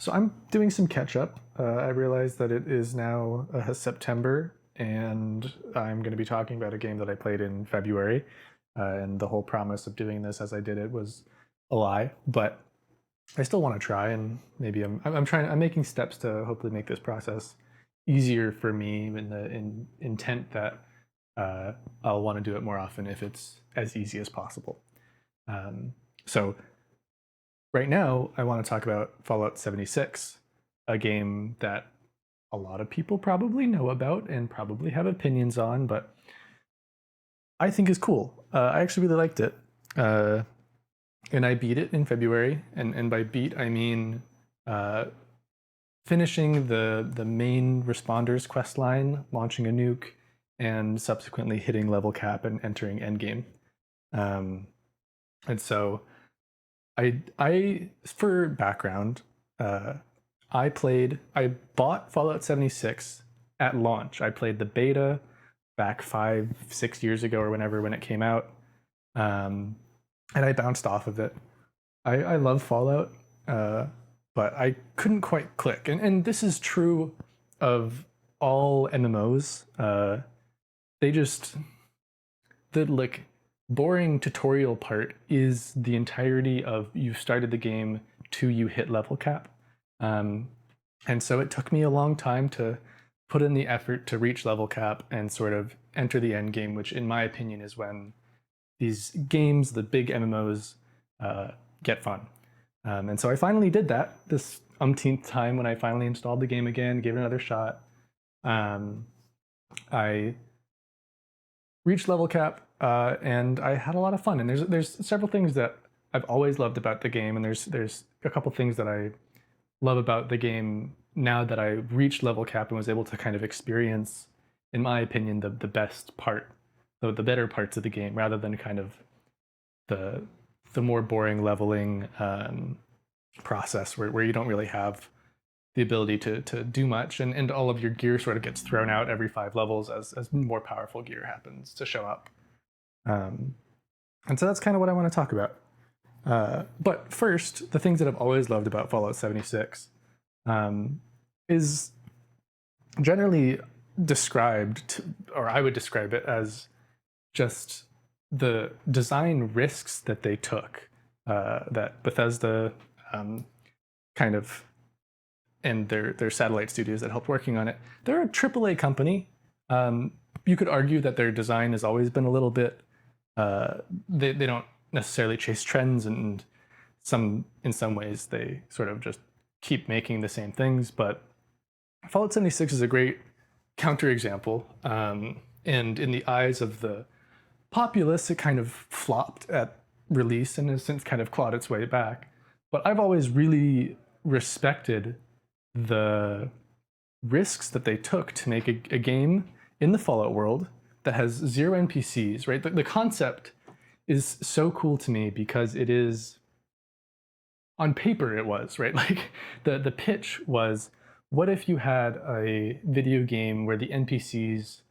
So I'm doing some catch up. I realized that it is now September, and I'm going to be talking about a game that I played in February. And the whole promise of doing this as I did it was a lie, but I still want to try. And maybe I'm trying. I'm making steps to hopefully make this process easier for me in the intent that I'll want to do it more often if it's as easy as possible. So right now, I want to talk about Fallout 76, a game that a lot of people probably know about and probably have opinions on, but I think is cool. I actually really liked it. And I beat it in February. And by beat, I mean finishing the main responders quest line, launching a nuke, and subsequently hitting level cap and entering endgame. And so I for background, I bought Fallout 76 at launch. I played the beta back 5-6 years ago or when it came out, and I bounced off of it. I love Fallout, but I couldn't quite click, and this is true of all MMOs. They just the like boring tutorial part is the entirety of you started the game to you hit level cap. And so it took me a long time to put in the effort to reach level cap and sort of enter the end game, which in my opinion is when these games, the big MMOs, get fun. And so I finally did that this umpteenth time when I finally installed the game again, gave it another shot. I reached level cap, and I had a lot of fun. And there's several things that I've always loved about the game, and there's a couple things that I love about the game now that I reached level cap and was able to kind of experience, in my opinion, the best part, the better parts of the game, rather than kind of the more boring leveling process where you don't really have the ability to do much, and all of your gear sort of gets thrown out every 5 levels as more powerful gear happens to show up. And so that's kind of what I want to talk about. But first, the things that I've always loved about Fallout 76 is generally described, or I would describe it as just the design risks that they took, that Bethesda kind of, and their satellite studios that helped working on it. They're a AAA company. You could argue that their design has always been a little bit, they don't necessarily chase trends, and in some ways they sort of just keep making the same things. But Fallout 76 is a great counterexample, and in the eyes of the populace, it kind of flopped at release and has since kind of clawed its way back. But I've always really respected the risks that they took to make a game in the Fallout world that has 0 NPCs, right? The concept is so cool to me because it is, on paper it was, right? Like the pitch was, what if you had a video game where the NPCs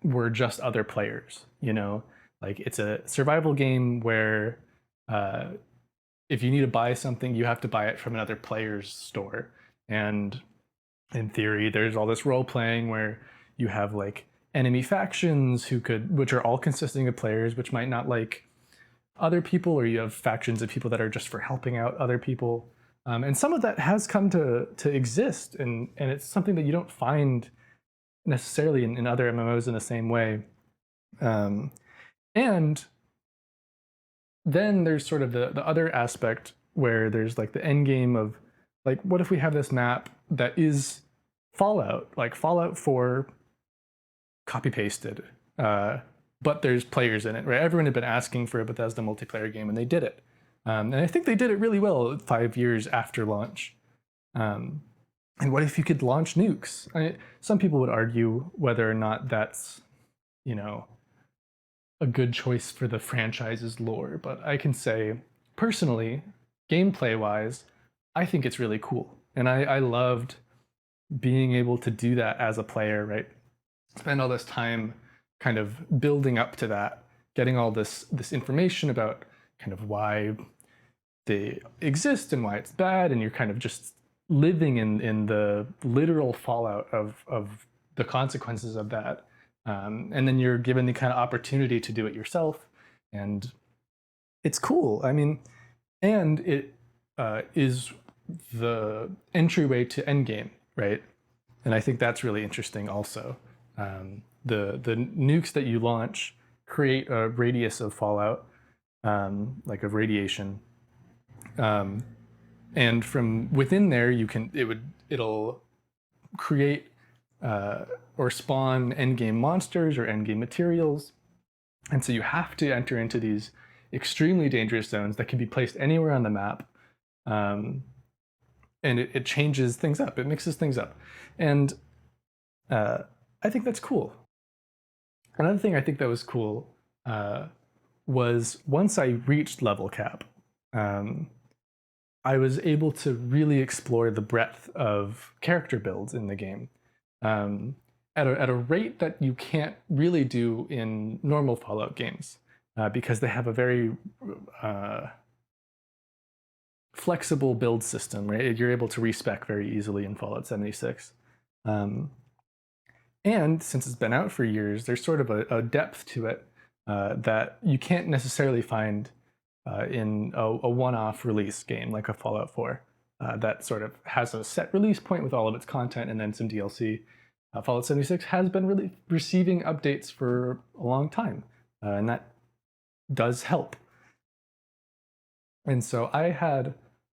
were just other players, you know? Like it's a survival game where if you need to buy something, you have to buy it from another player's store. And in theory, there's all this role playing where you have like enemy factions which are all consisting of players which might not like other people, or you have factions of people that are just for helping out other people. And some of that has come to exist, and it's something that you don't find necessarily in other MMOs in the same way. And then there's sort of the other aspect where there's like the end game of like, what if we have this map that is Fallout, like Fallout 4 copy pasted, but there's players in it, right? Everyone had been asking for a Bethesda multiplayer game, and they did it. And I think they did it really well 5 years after launch. And what if you could launch nukes? Some people would argue whether or not that's, you know, a good choice for the franchise's lore, but I can say personally, gameplay-wise, I think it's really cool. And I loved being able to do that as a player, right? Spend all this time kind of building up to that, getting all this information about kind of why they exist and why it's bad, and you're kind of just living in the literal fallout of the consequences of that. And then you're given the kind of opportunity to do it yourself, and it's cool. I mean, and it is the entryway to endgame, right? And I think that's really interesting also. The nukes that you launch create a radius of fallout, like of radiation, and from within there it'll create or spawn endgame monsters or endgame materials, and so you have to enter into these extremely dangerous zones that can be placed anywhere on the map, and it changes things up, it mixes things up, and I think that's cool. Another thing I think that was cool was once I reached level cap, um, I was able to really explore the breadth of character builds in the game, at a rate that you can't really do in normal Fallout games, because they have a very flexible build system, right? You're able to respec very easily in Fallout 76. And since it's been out for years, there's sort of a depth to it that you can't necessarily find in a one-off release game like a Fallout 4 that sort of has a set release point with all of its content and then some DLC. Fallout 76 has been really receiving updates for a long time, and that does help. And so I had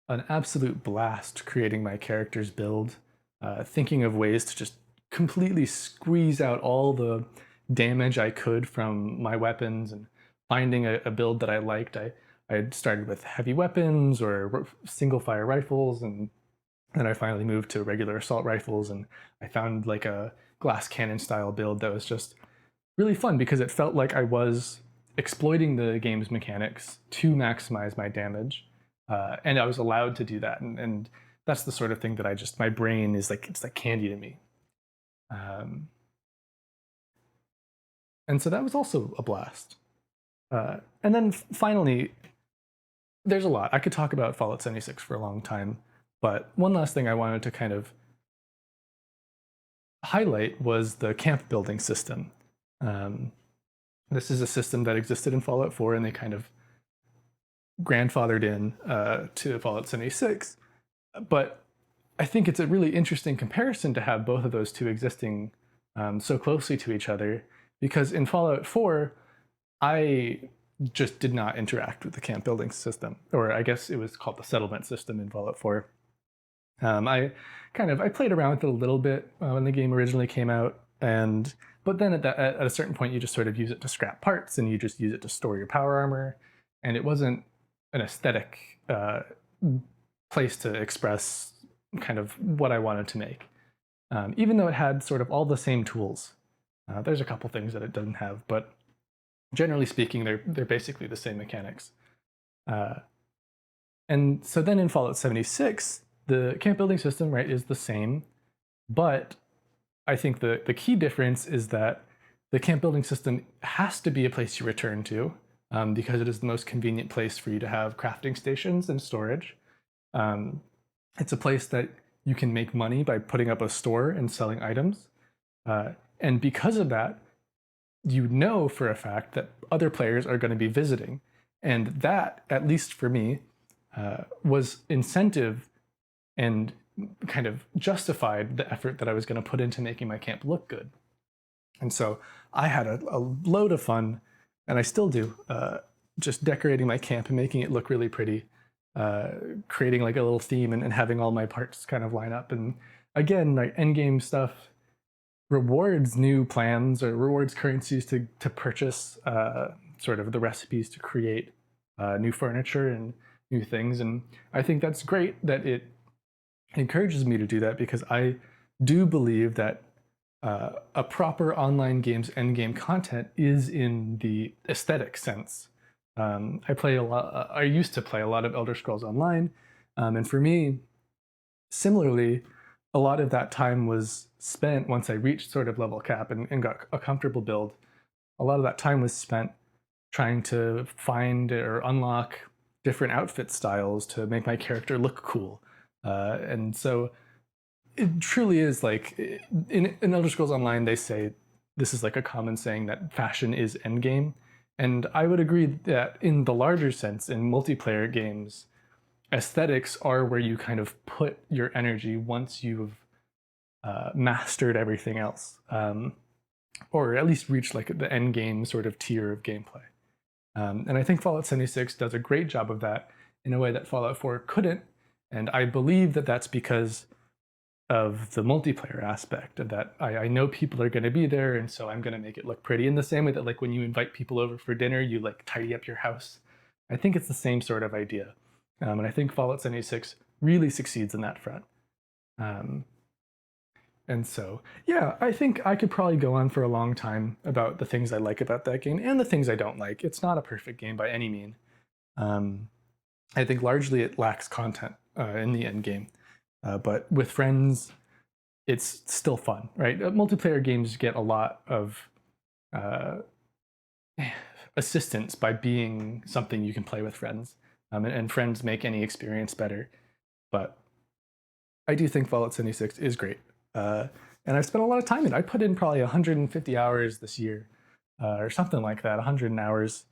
an absolute blast creating my character's build, thinking of ways to just completely squeeze out all the damage I could from my weapons, and finding a build that I liked. I had started with heavy weapons or single fire rifles, and then I finally moved to regular assault rifles, and I found like a glass cannon style build that was just really fun because it felt like I was exploiting the game's mechanics to maximize my damage, and I was allowed to do that, and that's the sort of thing that my brain is like, it's like candy to me. And so that was also a blast. And then finally, there's a lot. I could talk about Fallout 76 for a long time, but one last thing I wanted to kind of highlight was the camp building system. This is a system that existed in Fallout 4, and they kind of grandfathered in to Fallout 76. But I think it's a really interesting comparison to have both of those two existing so closely to each other, because in Fallout 4, I just did not interact with the camp building system, or I guess it was called the settlement system in Fallout 4. I played around with it a little bit when the game originally came out, but then at a certain point you just sort of use it to scrap parts, and you just use it to store your power armor, and it wasn't an aesthetic place to express kind of what I wanted to make, even though it had sort of all the same tools. There's a couple things that it doesn't have, but generally speaking, they're basically the same mechanics. And so then in Fallout 76, the camp building system, right, is the same, but I think the key difference is that the camp building system has to be a place you return to, because it is the most convenient place for you to have crafting stations and storage. It's a place that you can make money by putting up a store and selling items. And because of that, you know for a fact that other players are going to be visiting. And that, at least for me, was incentive and kind of justified the effort that I was going to put into making my camp look good. And so I had a load of fun, and I still do, just decorating my camp and making it look really pretty, creating like a little theme, and having all my parts kind of line up. And again, like endgame stuff rewards new plans or rewards currencies to purchase sort of the recipes to create new furniture and new things. And I think that's great that it encourages me to do that, because I do believe that a proper online game's endgame content is in the aesthetic sense. I used to play a lot of Elder Scrolls Online, and for me, similarly, a lot of that time was spent once I reached sort of level cap and got a comfortable build. A lot of that time was spent trying to find or unlock different outfit styles to make my character look cool. And so it truly is like in Elder Scrolls Online, they say this is like a common saying that fashion is endgame. And I would agree that in the larger sense, in multiplayer games, aesthetics are where you kind of put your energy once you've mastered everything else, or at least reached like the end game sort of tier of gameplay. And I think Fallout 76 does a great job of that in a way that Fallout 4 couldn't. And I believe that that's because of the multiplayer aspect of that. I know people are going to be there, and so I'm going to make it look pretty in the same way that like when you invite people over for dinner, you like tidy up your house. I think it's the same sort of idea. And I think Fallout 76 really succeeds in that front. Um, and so, yeah, I think I could probably go on for a long time about the things I like about that game and the things I don't like. It's not a perfect game by any mean. Um, I think largely it lacks content in the end game. But with friends, it's still fun, right? Multiplayer games get a lot of uh, assistance by being something you can play with friends, and friends make any experience better. But I do think Fallout 76 is great. And I've spent a lot of time in it. I put in probably 150 hours this year, or something like that, 100 hours,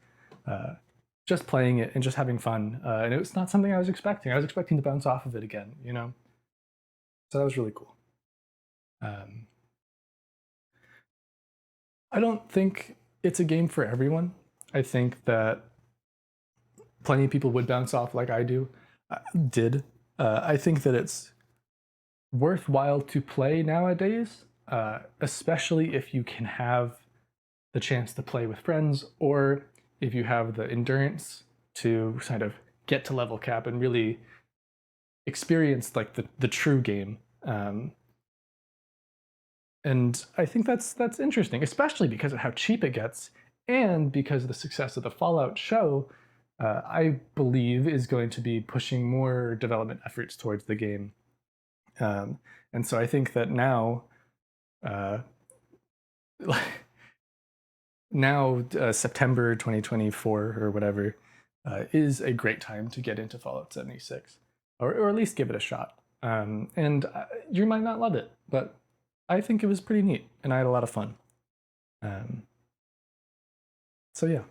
just playing it and just having fun. And it was not something I was expecting. I was expecting to bounce off of it again, you know? So that was really cool. I don't think it's a game for everyone. I think that plenty of people would bounce off like I did. I think that it's worthwhile to play nowadays, especially if you can have the chance to play with friends, or if you have the endurance to kind of get to level cap and really experience like the true game. And I think that's interesting, especially because of how cheap it gets, and because of the success of the Fallout show. I believe is going to be pushing more development efforts towards the game. And so I think that now, uh, September 2024 or whatever, is a great time to get into Fallout 76, or at least give it a shot. And you might not love it, but I think it was pretty neat, and I had a lot of fun. Um, so yeah,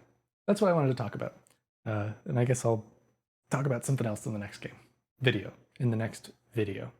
that's what I wanted to talk about. And I guess I'll talk about something else in the next game, in the next video.